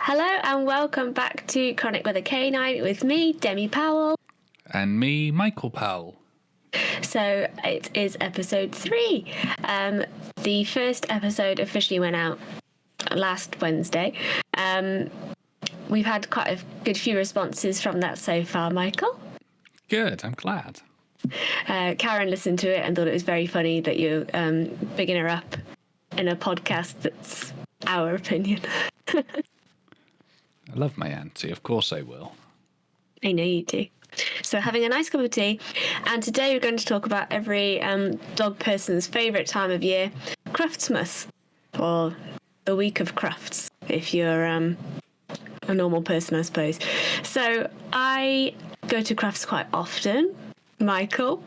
Hello and welcome back to Chronic with a Canine with me, Demi Powell. And me, Michael Powell. So it is episode 3. The first episode officially went out last Wednesday. We've had quite a good few responses from that so far, Michael. Good, I'm glad. Karen listened to it and thought it was very funny that you're bigging her up in a podcast that's our opinion. I love my auntie, of course I will. I know you do. So having a nice cup of tea, and today we're going to talk about every dog person's favourite time of year, Cruftsmas, or the week of Crufts, if you're a normal person, I suppose. So I go to Crufts quite often. Michael?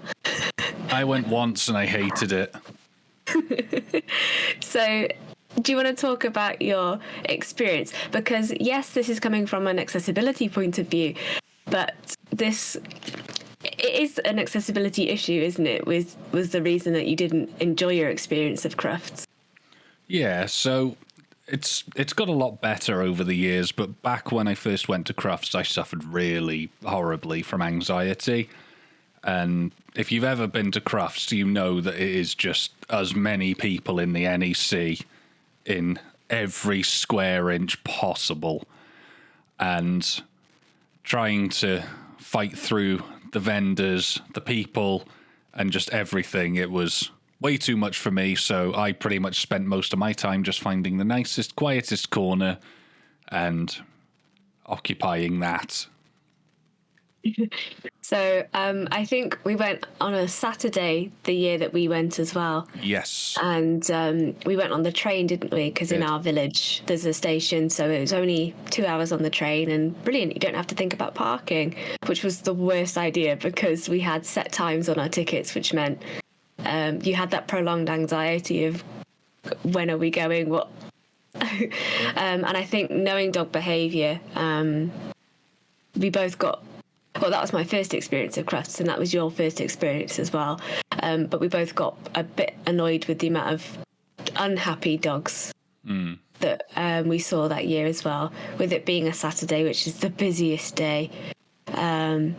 I went once and I hated it. So do you want to talk about your experience? Because yes, this is coming from an accessibility point of view, but it is an accessibility issue, isn't it? Was the reason that you didn't enjoy your experience of Crufts? Yeah, so it's got a lot better over the years, but back when I first went to Crufts, I suffered really horribly from anxiety. And if you've ever been to Crufts, you know that it is just as many people in the NEC in every square inch possible. And trying to fight through the vendors, the people, and just everything, it was way too much for me. So I pretty much spent most of my time just finding the nicest, quietest corner and occupying that. So I think we went on a Saturday the year that we went as well. Yes. And we went on the train, didn't we? Because in our village there's a station, so it was only 2 hours on the train, and brilliant. You don't have to think about parking, which was the worst idea because we had set times on our tickets, which meant you had that prolonged anxiety of when are we going, what. And I think knowing dog behaviour, we both got. Well, that was my first experience of Crufts, and that was your first experience as well. But we both got a bit annoyed with the amount of unhappy dogs that we saw that year as well, with it being a Saturday, which is the busiest day. And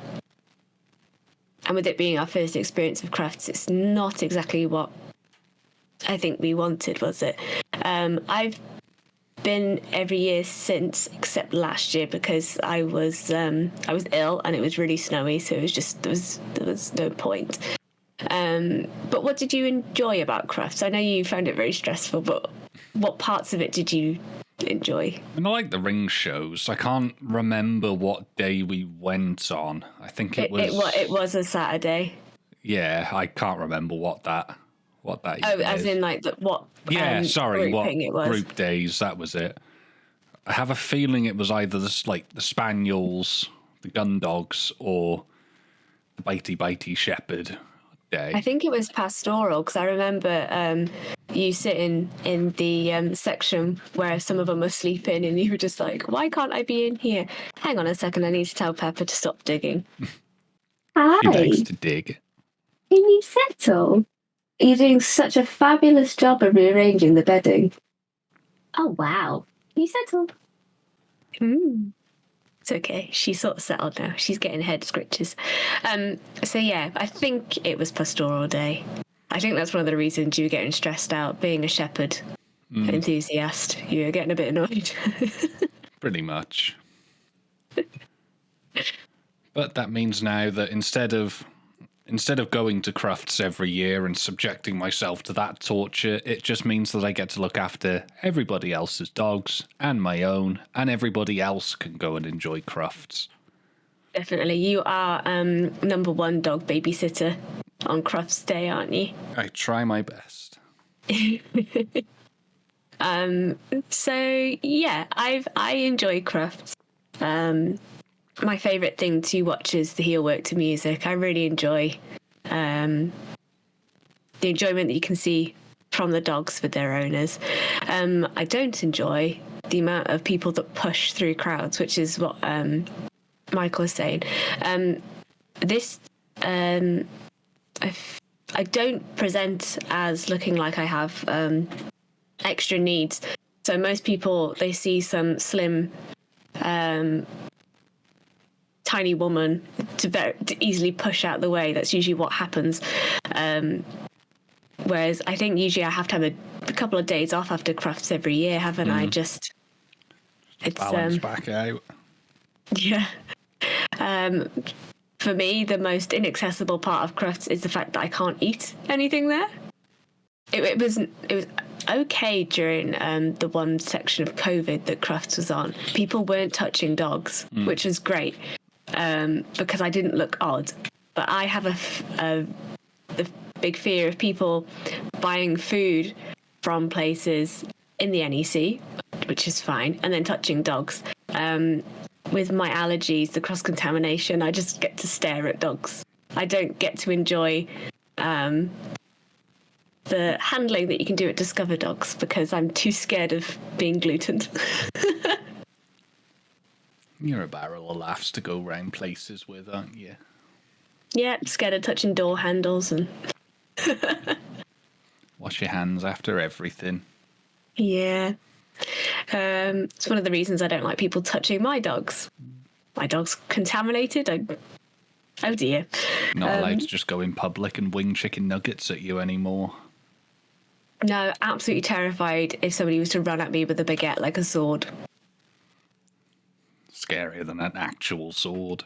with it being our first experience of Crufts, it's not exactly what I think we wanted, was it? I've been every year since, except last year because I was ill and it was really snowy, so it was just there was no point. But what did you enjoy about Crufts? I know you found it very stressful, but what parts of it did you enjoy? I mean, I like the ring shows. I can't remember what day we went on. I think it was a Saturday. Yeah, I can't remember what that as in like what group days, that was it. I have a feeling it was either the spaniels, the gun dogs, or the bitey shepherd day. I think it was pastoral, because I remember you sitting in the section where some of them were sleeping, and you were just like, why can't I be in here? Hang on a second, I need to tell Pepper to stop digging. Hi. She likes to dig. Can you settle? You're doing such a fabulous job of rearranging the bedding. Oh, wow. You settled. It's okay. She's sort of settled now. She's getting head scratches. So, yeah, I think it was pastoral day. I think that's one of the reasons you were getting stressed out, being a shepherd enthusiast. You were getting a bit annoyed. Pretty much. But that means now that instead of going to Crufts every year and subjecting myself to that torture, it just means that I get to look after everybody else's dogs and my own, and everybody else can go and enjoy Crufts. Definitely. You are number one dog babysitter on Crufts Day, aren't you? I try my best. So, yeah, I enjoy Crufts. My favourite thing to watch is the heel work to music. I really enjoy the enjoyment that you can see from the dogs with their owners. I don't enjoy the amount of people that push through crowds, which is what Michael is saying. I don't present as looking like I have extra needs, So most people, they see some slim, tiny woman to easily push out the way. That's usually what happens. Whereas I think usually I have to have a couple of days off after Crufts every year, haven't I? It's balance back out. Yeah. For me, the most inaccessible part of Crufts is the fact that I can't eat anything there. It was okay during the one section of COVID that Crufts was on. People weren't touching dogs, which was great because I didn't look odd. But I have the big fear of people buying food from places in the NEC, which is fine, and then touching dogs. With my allergies, the cross-contamination, I just get to stare at dogs. I don't get to enjoy the handling that you can do at Discover Dogs because I'm too scared of being glutened. You're a barrel of laughs to go round places with, aren't you? Yeah, scared of touching door handles and... Wash your hands after everything. Yeah. It's one of the reasons I don't like people touching my dogs. My dog's contaminated. Oh dear. Not allowed to just go in public and wing chicken nuggets at you anymore. No, absolutely terrified if somebody was to run at me with a baguette like a sword. Scarier than an actual sword.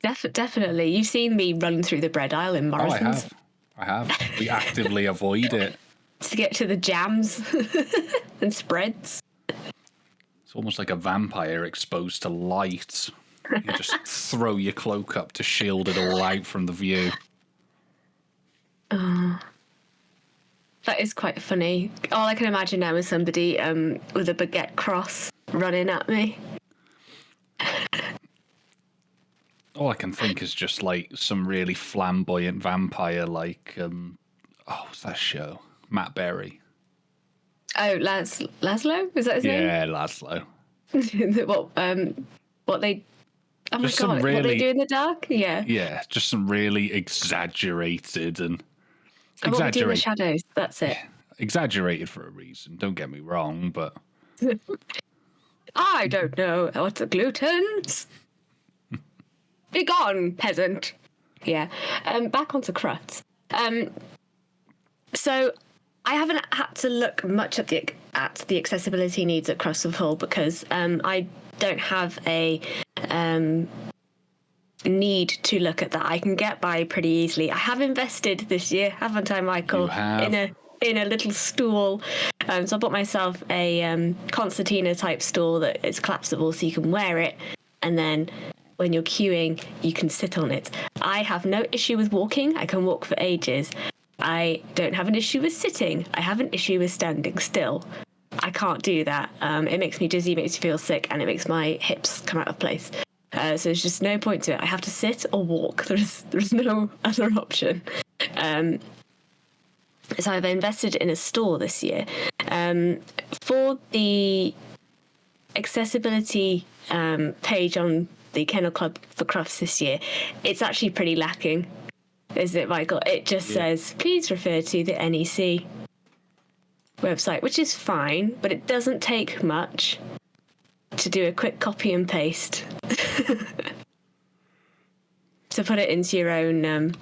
Definitely. You've seen me run through the bread aisle in Morrison's. Oh, I have. We actively avoid it. To get to the jams and spreads. It's almost like a vampire exposed to light. You just throw your cloak up to shield it all out from the view. That is quite funny. All I can imagine now is somebody with a baguette cross running at me. All I can think is just like some really flamboyant vampire, like what's that show? Matt Berry. Oh, Laszlo? Is that his name? Yeah, Laszlo. What they? Oh just my god! Really, what they do in the dark? Yeah. Yeah, just some really exaggerated and What we do in the shadows. That's it. Exaggerated for a reason. Don't get me wrong, but I don't know what's the glutens. Be gone, peasant. Yeah. Back onto Crufts. So I haven't had to look much at the accessibility needs at Crufts of Hull because I don't have a need to look at that. I can get by pretty easily. I have invested this year, haven't I, Michael? You have. In a little stool. So I bought myself a concertina type stool that is collapsible so you can wear it, and then when you're queuing you can sit on it. I have no issue with walking. I can walk for ages. I don't have an issue with sitting. I have an issue with standing still. I can't do that. It makes me dizzy, makes me feel sick, and it makes my hips come out of place. So there's just no point to it. I have to sit or walk. There's no other option. So I've invested in a store this year. For the accessibility page on the Kennel Club for Crufts this year, it's actually pretty lacking. Is it, Michael? It just says, please refer to the NEC website, which is fine, but it doesn't take much to do a quick copy and paste. To put it into your own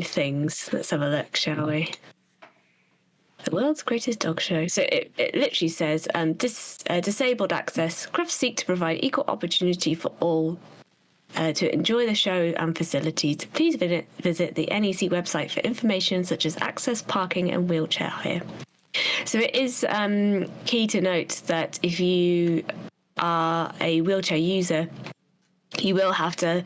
things. Let's have a look, shall we? The world's greatest dog show. So it literally says, disabled access. Crufts seek to provide equal opportunity for all to enjoy the show and facilities. Please visit the NEC website for information such as access, parking, and wheelchair hire. So it is key to note that if you are a wheelchair user, you will have to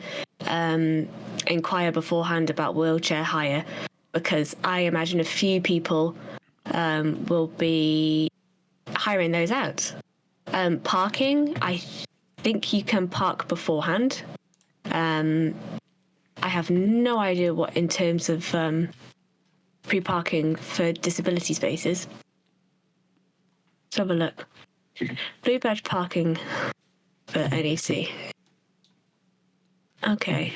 inquire beforehand about wheelchair hire, because I imagine a few people will be hiring those out. Parking, I think you can park beforehand. I have no idea what in terms of pre-parking for disability spaces. Let's have a look. Blue badge parking for NEC. Okay,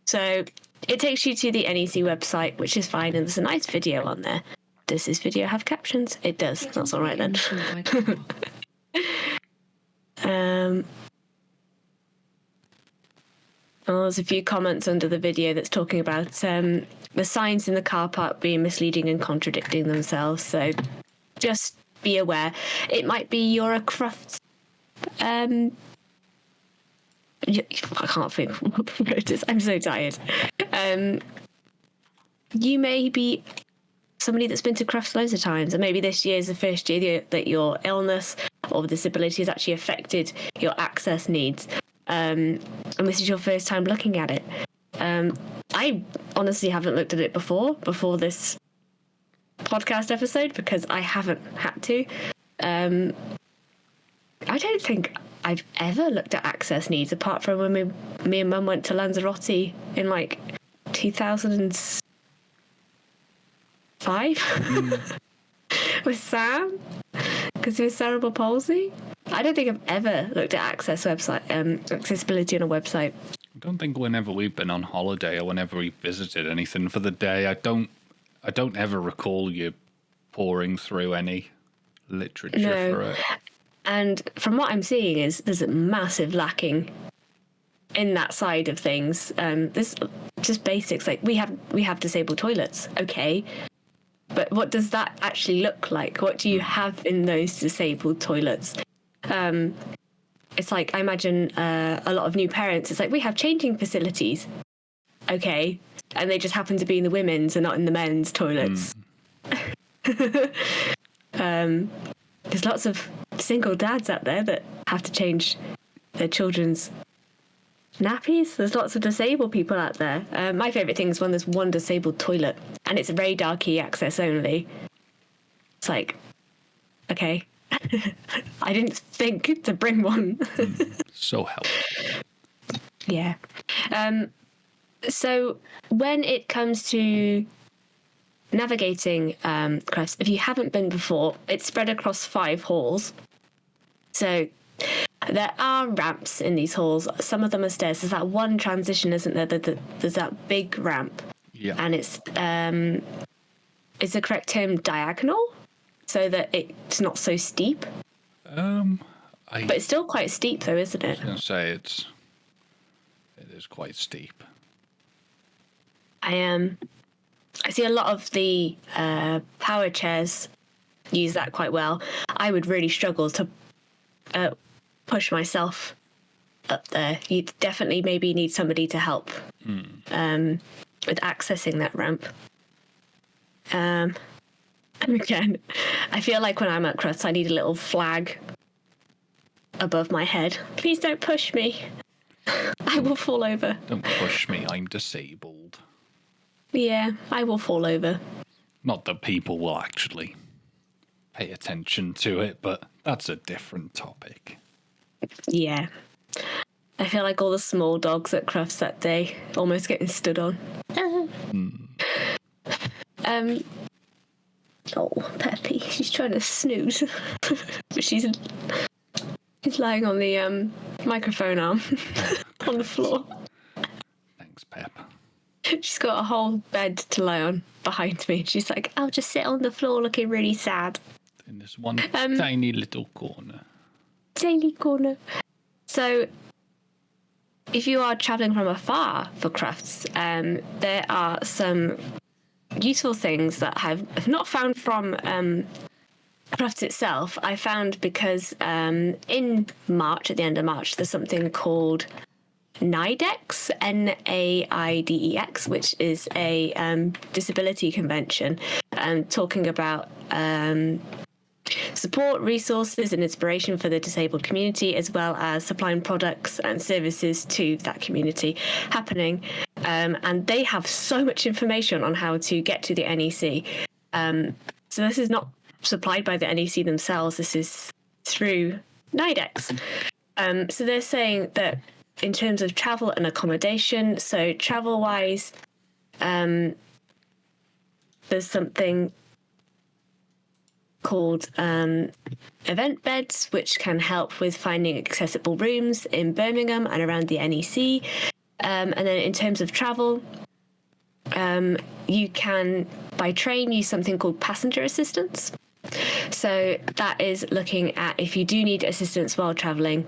so it takes you to the NEC website, which is fine, and there's a nice video on there. Does this video have captions? It does. That's all right then. There's a few comments under the video that's talking about the signs in the car park being misleading and contradicting themselves. So just be aware. It might be you're a Crufts. I can't think what it is. I'm so tired. You may be somebody that's been to Crufts loads of times, and maybe this year is the first year that your illness or disability has actually affected your access needs. And this is your first time looking at it. I honestly haven't looked at it before this podcast episode because I haven't had to. I don't think I've ever looked at access needs apart from when me and Mum went to Lanzarote in like 2005 with Sam because he was cerebral palsy. I don't think I've ever looked at accessibility on a website. I don't think whenever we've been on holiday or whenever we visited anything for the day, I don't ever recall you pouring through any literature for it. And from what I'm seeing is there's a massive lacking in that side of things. There's just basics like we have disabled toilets, okay, but what does that actually look like? What do you have in those disabled toilets? It's like I imagine a lot of new parents. It's like we have changing facilities, okay, and they just happen to be in the women's and not in the men's toilets. There's lots of single dads out there that have to change their children's nappies. There's lots of disabled people out there. My favourite thing is when there's one disabled toilet and it's radar key access only. It's like, okay, I didn't think to bring one. So helpful. Yeah. So when it comes to navigating Crufts, if you haven't been before, it's spread across 5 halls. So there are ramps in these halls. Some of them are stairs. There's that one transition, isn't there? There's that big ramp. Yeah. And it's is the correct term diagonal? So that it's not so steep. But it's still quite steep, though, isn't it? I was going to say it is quite steep. I see a lot of the power chairs use that quite well. I would really struggle to push myself up there. You'd definitely maybe need somebody to help with accessing that ramp. And again, I feel like when I'm at Crufts, I need a little flag above my head. Please don't push me. I will fall over. Don't push me, I'm disabled. Yeah, I will fall over. Not that people will actually pay attention to it, but that's a different topic. Yeah. I feel like all the small dogs at Crufts that day almost getting stood on. Oh, Peppy, she's trying to snooze. But she's lying on the microphone arm on the floor. Thanks, Pep. She's got a whole bed to lie on behind me. She's like, I'll just sit on the floor looking really sad. In this one tiny little corner. Tiny corner. So, if you are travelling from afar for Crufts, there are some useful things that I've not found from Crufts itself. I found because in March, at the end of March, there's something called NAIDEX, N-A-I-D-E-X, which is a disability convention talking about support, resources and inspiration for the disabled community, as well as supplying products and services to that community happening. And they have so much information on how to get to the NEC. So this is not supplied by the NEC themselves. This is through NAIDEX. So they're saying that in terms of travel and accommodation, so travel-wise, there's something called event beds, which can help with finding accessible rooms in Birmingham and around the NEC. And then in terms of travel, you can by train use something called passenger assistance. So that is looking at if you do need assistance while traveling,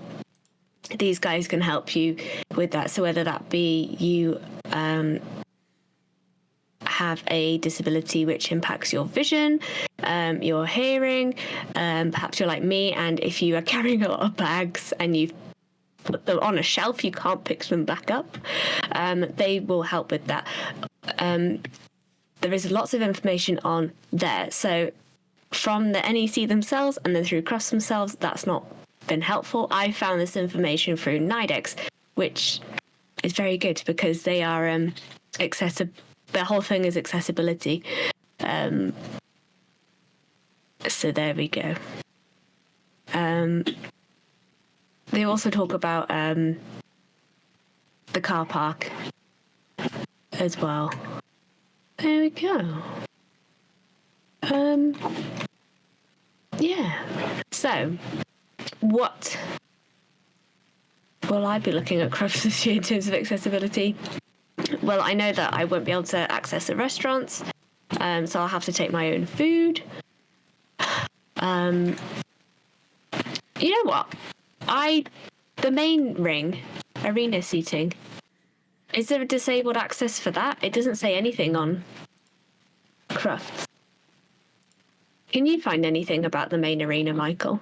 these guys can help you with that. So whether that be you have a disability which impacts your vision, your hearing, perhaps you're like me, and if you are carrying a lot of bags and you've put them on a shelf, you can't pick them back up, they will help with that. There is lots of information on there. So from the NEC themselves and then through Crufts themselves, that's not been helpful. I found this information through NIDEX, which is very good because they are accessible. Their whole thing is accessibility. So there we go. They also talk about the car park as well. There we go. Yeah. So, what will I be looking at Crufts this year in terms of accessibility? Well, I know that I won't be able to access the restaurants, so I'll have to take my own food. You know what? The main ring, arena seating, is there a disabled access for that? It doesn't say anything on Crufts. Can you find anything about the main arena, Michael?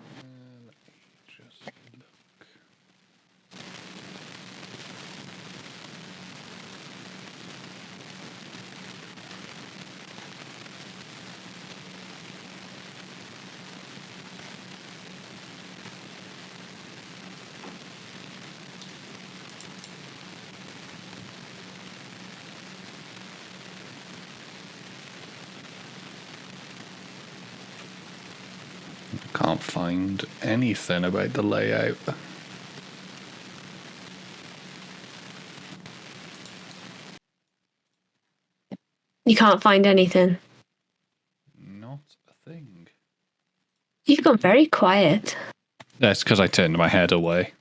Can't find anything about the layout. You can't find anything. Not a thing. You've gone very quiet. That's because I turned my head away.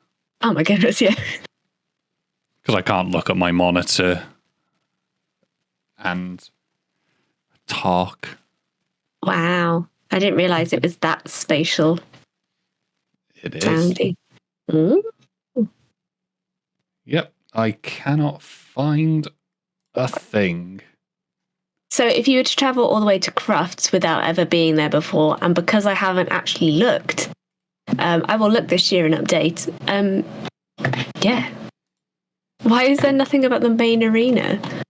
Oh my goodness, yeah. Because I can't look at my monitor and talk. Wow. I didn't realise it was that spatial. It is. Soundy. Mm? Yep, I cannot find a thing. So if you were to travel all the way to Crufts without ever being there before, and because I haven't actually looked, I will look this year and update. Yeah. Why is there nothing about the main arena? I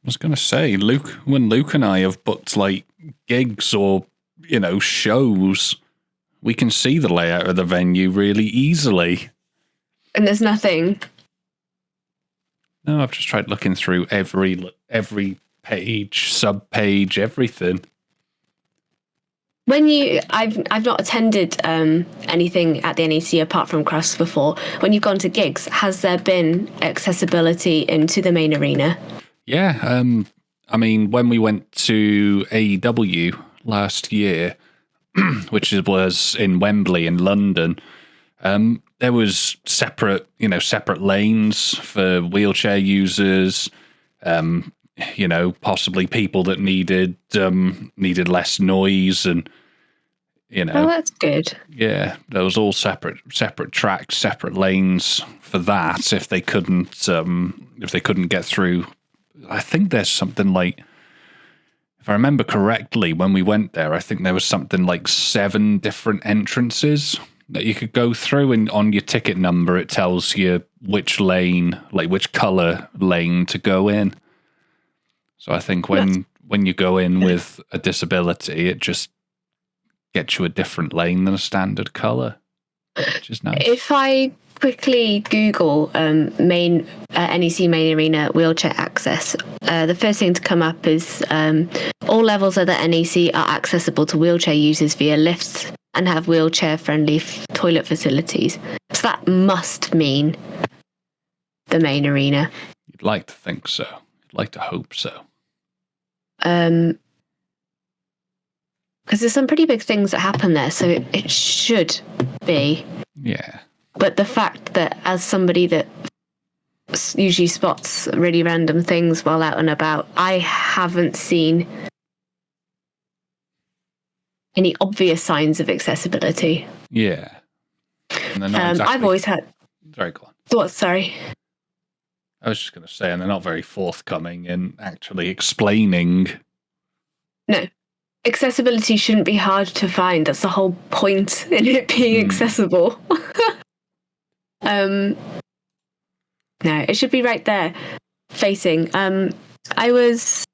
was going to say, when Luke and I have booked like gigs or, shows, we can see the layout of the venue really easily. And there's nothing. No, I've just tried looking through every page, sub-page, everything. I've not attended anything at the NEC apart from Crufts before. When you've gone to gigs, has there been accessibility into the main arena? Yeah, I mean, when we went to AEW last year, which was in Wembley in London, there was separate lanes for wheelchair users, possibly people that needed less noise, and Oh, that's good. Yeah, there was all separate tracks, separate lanes for that. If they couldn't get through, I think there's something like, if I remember correctly, when we went there, I think there was something like 7 different entrances that you could go through, and on your ticket number it tells you which lane, like which color lane to go in. So I think when you go in with a disability, it just gets you a different lane than a standard color, which is nice. If I quickly Google NEC main arena wheelchair access, the first thing to come up is all levels of the NEC are accessible to wheelchair users via lifts and have wheelchair-friendly toilet facilities. So that must mean the main arena. You'd like to think so. You'd like to hope so. Because there's some pretty big things that happen there, so it should be. Yeah. But the fact that as somebody that usually spots really random things while out and about. I haven't seen any obvious signs of accessibility. Yeah. And they're not exactly... I've always had... Sorry, go on. What, sorry? I was just going to say, and they're not very forthcoming in actually explaining. No. Accessibility shouldn't be hard to find. That's the whole point in it being accessible. No, it should be right there, facing. I was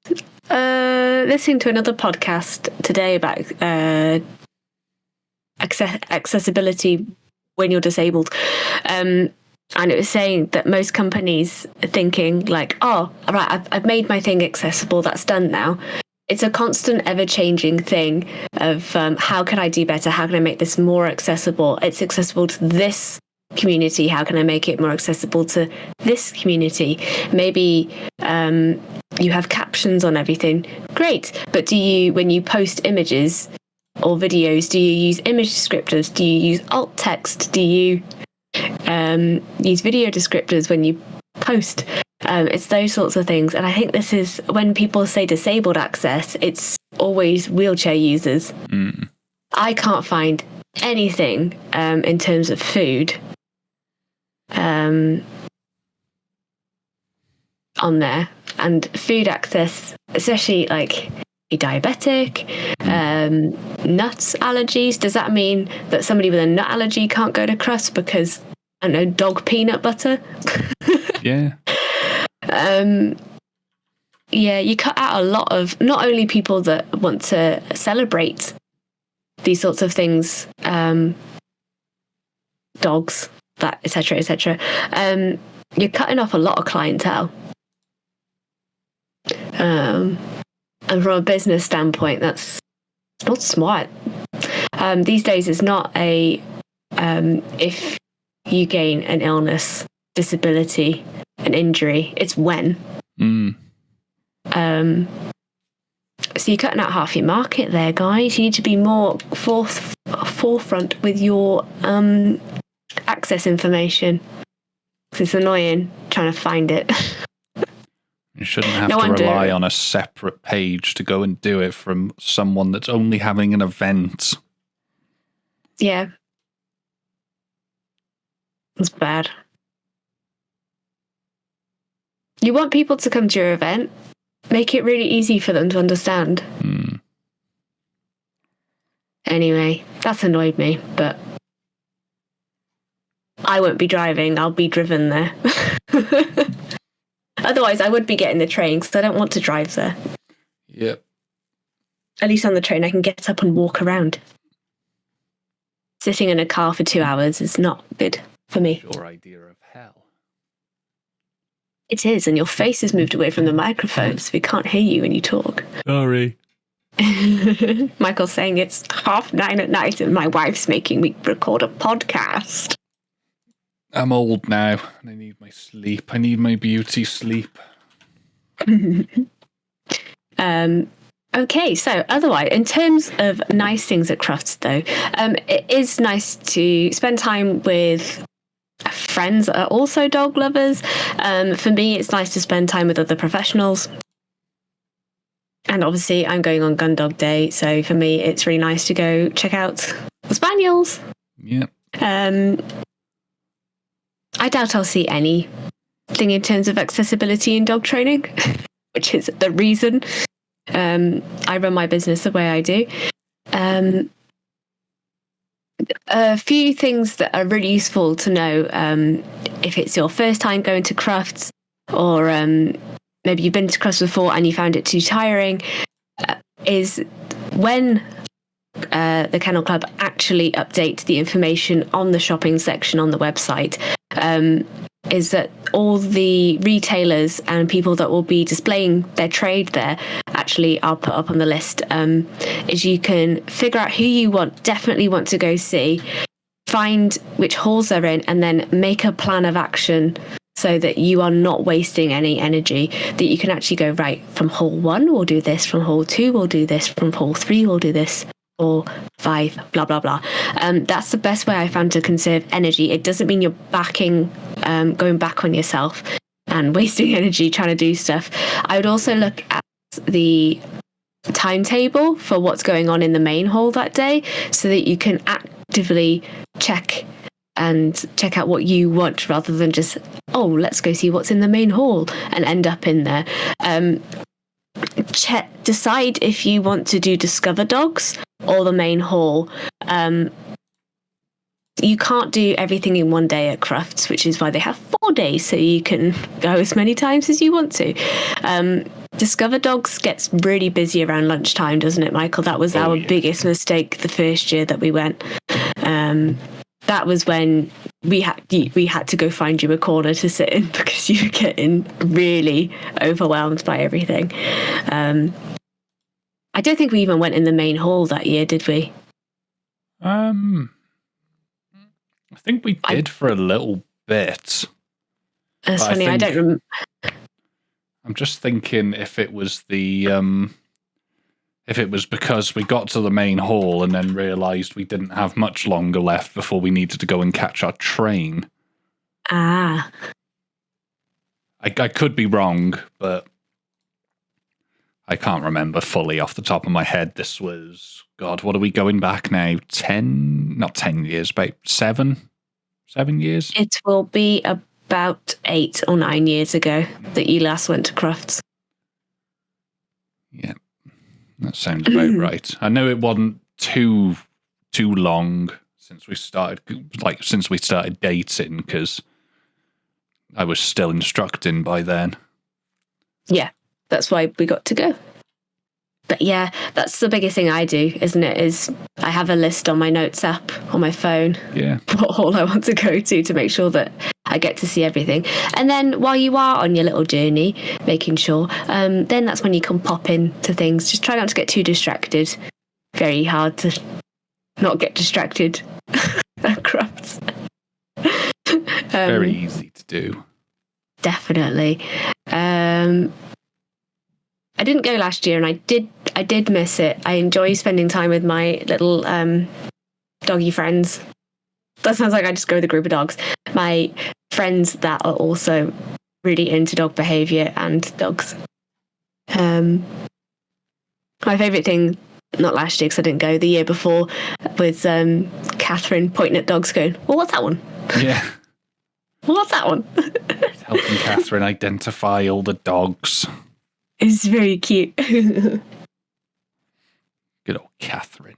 listening to another podcast today about accessibility when you're disabled. And it was saying that most companies are thinking like, oh, all right, I've made my thing accessible. That's done now. It's a constant, ever-changing thing of how can I do better? How can I make this more accessible? It's accessible to this community. How can I make it more accessible to this community? Maybe you have captions on everything. Great. But do you, when you post images or videos, do you use image descriptors? Do you use alt text? Do you use video descriptors when you post? It's those sorts of things. And I think this is, when people say disabled access, it's always wheelchair users. I can't find anything in terms of food on there. And food access, especially like a diabetic, nuts allergies. Does that mean that somebody with a nut allergy can't go to Crufts because, I don't know, dog peanut butter? Yeah. Yeah, you cut out a lot of, not only people that want to celebrate these sorts of things, dogs, that, etc., etc. You're cutting off a lot of clientele. And from a business standpoint, that's not smart. These days, it's not a if you gain an illness, disability, an injury, it's when. So you're cutting out half your market there, guys. You need to be more forefront with your access information. It's annoying trying to find it. You shouldn't have to rely on a separate page to go and do it from someone that's only having an event. Yeah. It's bad. You want people to come to your event, make it really easy for them to understand. Anyway, that's annoyed me, but I won't be driving, I'll be driven there. Otherwise, I would be getting the train because I don't want to drive there. Yep. At least on the train, I can get up and walk around. Sitting in a car for 2 hours is not good for me. Your idea of hell. It is, and your face is moved away from the microphone, so we can't hear you when you talk. Sorry. Michael's saying it's 9:30 at night and my wife's making me record a podcast. I'm old now and I need my sleep. I need my beauty sleep. Okay, so otherwise, in terms of nice things at Crufts, though, it is nice to spend time with friends that are also dog lovers. For me, it's nice to spend time with other professionals. And obviously, I'm going on Gun Dog Day, so for me, it's really nice to go check out the spaniels. Yeah. I doubt I'll see anything in terms of accessibility in dog training, which is the reason I run my business the way I do. A few things that are really useful to know if it's your first time going to Crufts, or maybe you've been to Crufts before and you found it too tiring, is when the Kennel Club actually updates the information on the shopping section on the website, is that all the retailers and people that will be displaying their trade there actually are put up on the list. Is you can figure out who you definitely want to go see, find which halls they're in, and then make a plan of action so that you are not wasting any energy, that you can actually go, right, from hall 1 we'll do this, from hall 2 we'll do this, from hall 3 we'll do this, or 5, blah, blah, blah. That's the best way I found to conserve energy. It doesn't mean you're backing going back on yourself and wasting energy trying to do stuff. I would also look at the timetable for what's going on in the main hall that day so that you can actively check out what you want rather than just, let's go see what's in the main hall and end up in there. Decide if you want to do Discover Dogs or the main hall. You can't do everything in one day at Crufts, which is why they have 4 days, so you can go as many times as you want to. Discover Dogs gets really busy around lunchtime, doesn't it, Michael? That was our biggest mistake the first year that we went. That was when we had to go find you a corner to sit in because you were getting really overwhelmed by everything. I don't think we even went in the main hall that year, did we? I think we did for a little bit. That's funny. I don't remember. I'm just thinking if it was because we got to the main hall and then realised we didn't have much longer left before we needed to go and catch our train. Ah. I could be wrong, but I can't remember fully off the top of my head. This was, God, what are we going back now? not 10 years, but 7 years? It will be about 8 or 9 years ago that you last went to Crufts. Yeah, that sounds about right. I know it wasn't too long since we started dating, because I was still instructing by then. Yeah, that's why we got to go. But yeah, that's the biggest thing I do, isn't it? Is I have a list on my notes app on my phone. Yeah. What hall I want to go to make sure that I get to see everything. And then while you are on your little journey, making sure, then that's when you can pop into things. Just try not to get too distracted. Very hard to not get distracted at Crufts. Very easy to do. Definitely. I didn't go last year, and I did miss it. I enjoy spending time with my little doggy friends. That sounds like I just go with a group of dogs. My friends that are also really into dog behaviour and dogs. My favourite thing, not last year because I didn't go, the year before, was Catherine pointing at dogs going, well, what's that one? Yeah. Well, what's that one? Helping Catherine identify all the dogs. It's very cute. Good old Catherine.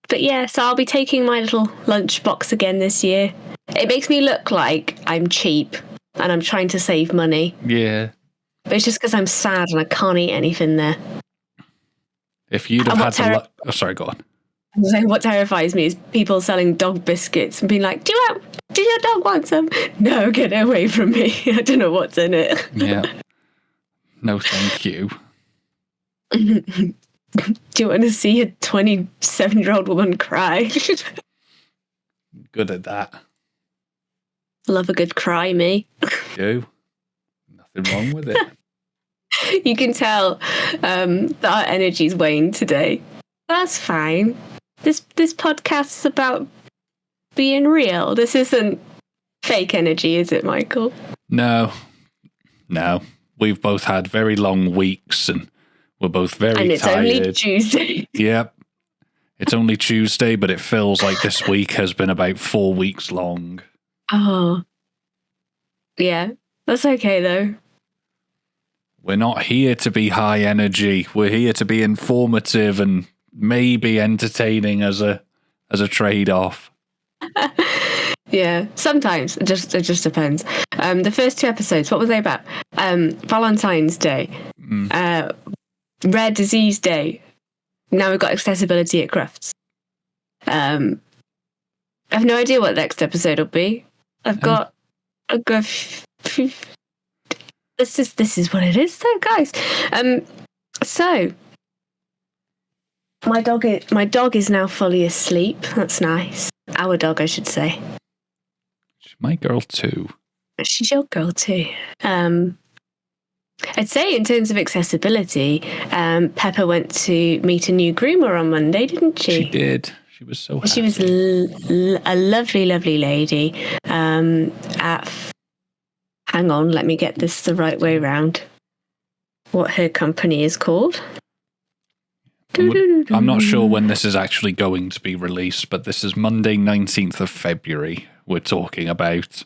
But yeah, so I'll be taking my little lunch box again this year. It makes me look like I'm cheap and I'm trying to save money. Yeah. But it's just because I'm sad and I can't eat anything there. If you'd have had to... sorry, go on. What terrifies me is people selling dog biscuits and being like, do your dog want some? No, get it away from me. I don't know what's in it. Yeah. No, thank you. Do you want to see a 27-year-old woman cry? Good at that. Love a good cry, me. You. Nothing wrong with it. You can tell that our energy's waned today. That's fine. This podcast's about being real. This isn't fake energy, is it, Michael? No. We've both had very long weeks and we're both very tired. And it's only Tuesday. Yep. It's only Tuesday, but it feels like this week has been about 4 weeks long. Oh. Yeah, that's okay though. We're not here to be high energy. We're here to be informative and maybe entertaining as a trade-off. Yeah, sometimes. It just depends. The first 2 episodes, what were they about? Valentine's Day, Rare Disease Day. Now we've got accessibility at Crufts. I have no idea what the next episode will be. This is what it is, though, guys. So my dog is now fully asleep. That's nice. Our dog, I should say. She's my girl too. She's your girl too. I'd say in terms of accessibility, Pepper went to meet a new groomer on Monday, didn't she? She did. She was so happy. She was a lovely, lovely lady. At Hang on, let me get this the right way round. What her company is called. I'm not sure when this is actually going to be released, but this is Monday, 19th of February we're talking about.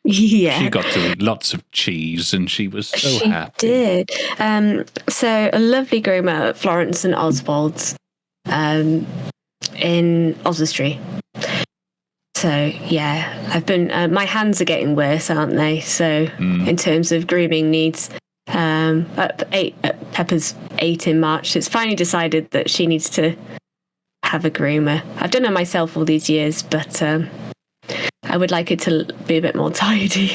Yeah. She got to eat lots of cheese and she was so happy. She did. So a lovely groomer at Florence and Oswald's in Oswestry. So yeah, I've been. My hands are getting worse, aren't they? So in terms of grooming needs, Pepper's 8 in March. So it's finally decided that she needs to have a groomer. I've done it myself all these years, but I would like it to be a bit more tidy.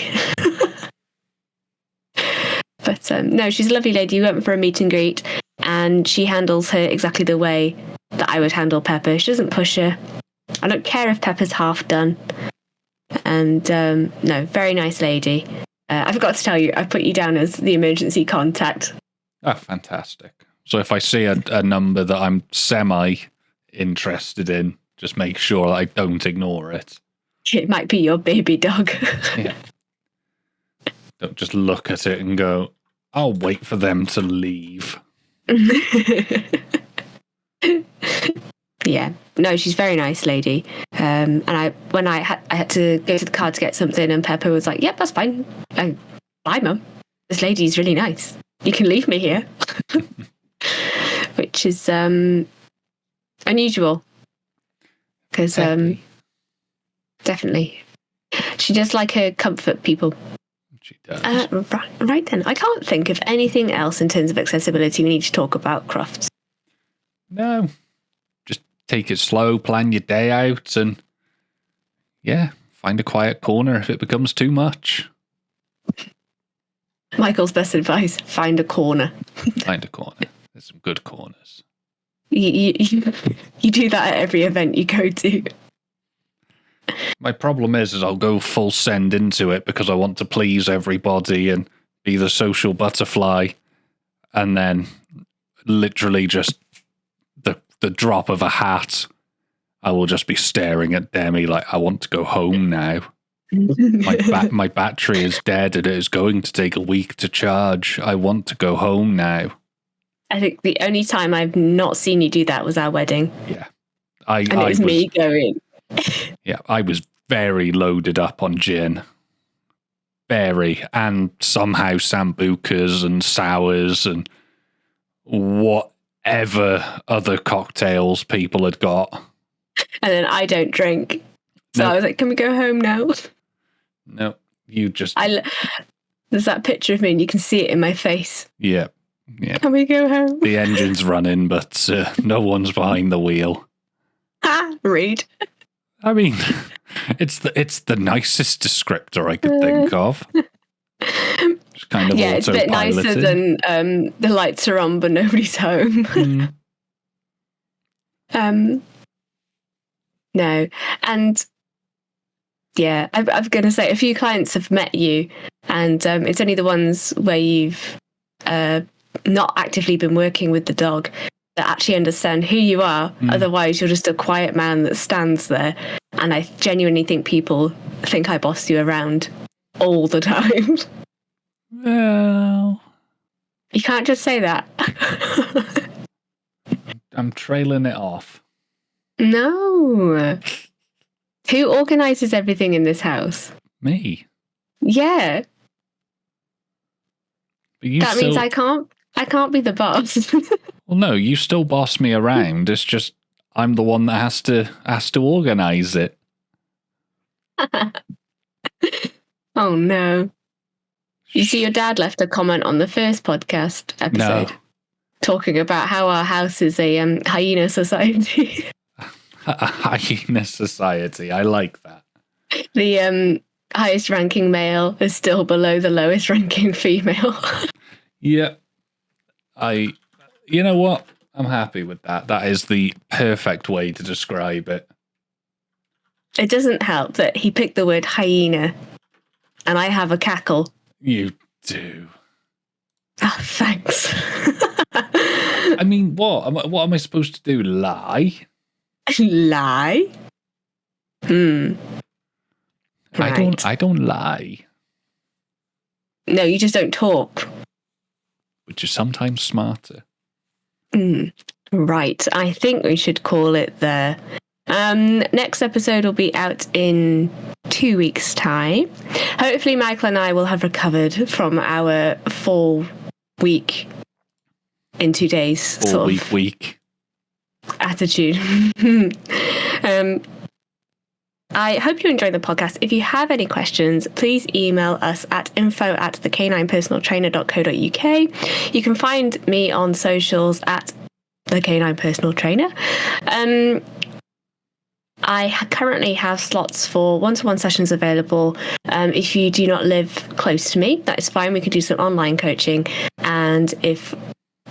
But no, she's a lovely lady. We went for a meet and greet, and she handles her exactly the way that I would handle Pepper. She doesn't push her. I don't care if Pepper's half done. And no, very nice lady. I forgot to tell you, I put you down as the emergency contact. Oh, fantastic. So if I see a number that I'm semi-interested in, just make sure that I don't ignore it. It might be your baby dog. Yeah. Don't just look at it and go, I'll wait for them to leave. Yeah. No, she's a very nice lady. And when I had to go to the car to get something, and Pepper was like, yep, that's fine. Bye, Mum. This lady's really nice. You can leave me here. Which is unusual. Because definitely. She does like her comfort people. She does. Right then. I can't think of anything else in terms of accessibility we need to talk about, Crufts. No. Just take it slow, plan your day out, and yeah, find a quiet corner if it becomes too much. Michael's best advice, find a corner. Find a corner. There's some good corners. You do that at every event you go to. My problem is I'll go full send into it because I want to please everybody and be the social butterfly, and then literally just the drop of a hat, I will just be staring at Demi like, I want to go home now. My battery is dead and it is going to take a week to charge. I want to go home now. I think the only time I've not seen you do that was our wedding. Yeah. It was me going. Yeah, I was very loaded up on gin. Very. And somehow sambucas and sours and whatever other cocktails people had got. And then I don't drink. So I was like, can we go home now? No, you just... There's that picture of me and you can see it in my face. Yeah. Yeah. Can we go home? The engine's running, but no one's behind the wheel. Read. I mean, it's the nicest descriptor I could think of. Just kind of it's a bit nicer than the lights are on but nobody's home. No, and yeah, I'm going to say a few clients have met you, and it's only the ones where you've not actively been working with the dog that actually understand who you are. Otherwise, you're just a quiet man that stands there. And I genuinely think people think I boss you around all the time. Well, you can't just say that. I'm trailing it off. No. Who organises everything in this house? Me. Yeah. That means I can't be the boss. Well, no, you still boss me around. It's just I'm the one that has to organise it. Oh no! You see, your dad left a comment on the first podcast episode, talking about how our house is a hyena society. A hyena society. I like that. The highest ranking male is still below the lowest ranking female. Yeah. You know what? I'm happy with that. That is the perfect way to describe it. It doesn't help that he picked the word hyena and I have a cackle. You do. Oh, thanks. I mean, what am I supposed to do? Lie? Lie? Right. I don't lie. No, you just don't talk. Which is sometimes smarter. Right. I think we should call it there. Next episode will be out in 2 weeks' time. Hopefully, Michael and I will have recovered from our 4 week in 2 days 4 week attitude. I hope you enjoyed the podcast. If you have any questions, please email us at info@thecaninepersonaltrainer.co.uk. You can find me on socials at the Canine Personal Trainer. I currently have slots for one-to-one sessions available. If you do not live close to me, that is fine. We can do some online coaching. And if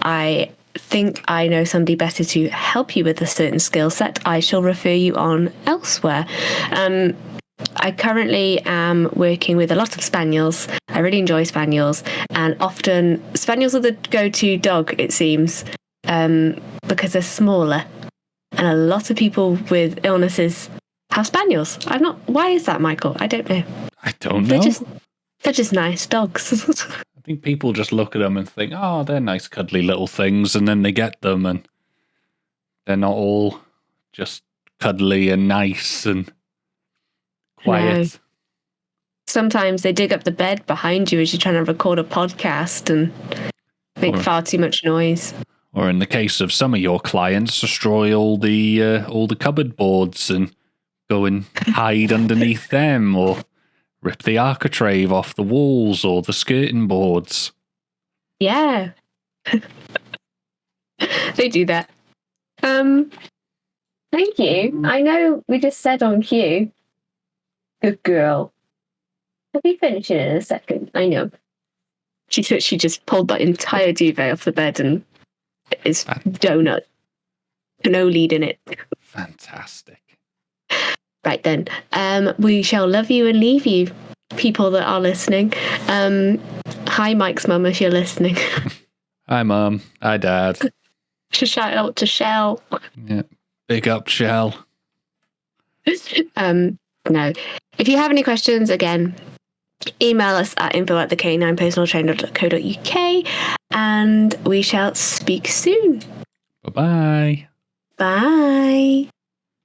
I think I know somebody better to help you with a certain skill set, I shall refer you on elsewhere. I currently am working with a lot of spaniels. I really enjoy spaniels, and often spaniels are the go-to dog, it seems, because they're smaller. And a lot of people with illnesses have spaniels. Why is that, Michael? I don't know. I don't know. They're just nice dogs. I think people just look at them and think, oh, they're nice, cuddly little things. And then they get them and they're not all just cuddly and nice and quiet. No. Sometimes they dig up the bed behind you as you're trying to record a podcast and make far too much noise. Or in the case of some of your clients, destroy all the cupboard boards and go and hide underneath them, or rip the architrave off the walls or the skirting boards. Yeah. They do that. Thank you. I know we just said on cue. Good girl. I'll be finishing in a second. I know. She just pulled that entire duvet off the bed and it's donut. No lead in it. Fantastic. Right then. We shall love you and leave you, people that are listening. Hi, Mike's mum, if you're listening. Hi, Mum. Hi, Dad. Shout out to Shell. Yeah. Big up, Shell. No. If you have any questions, again, email us at info@thecaninepersonaltrainer.co.uk and we shall speak soon. Bye-bye. Bye.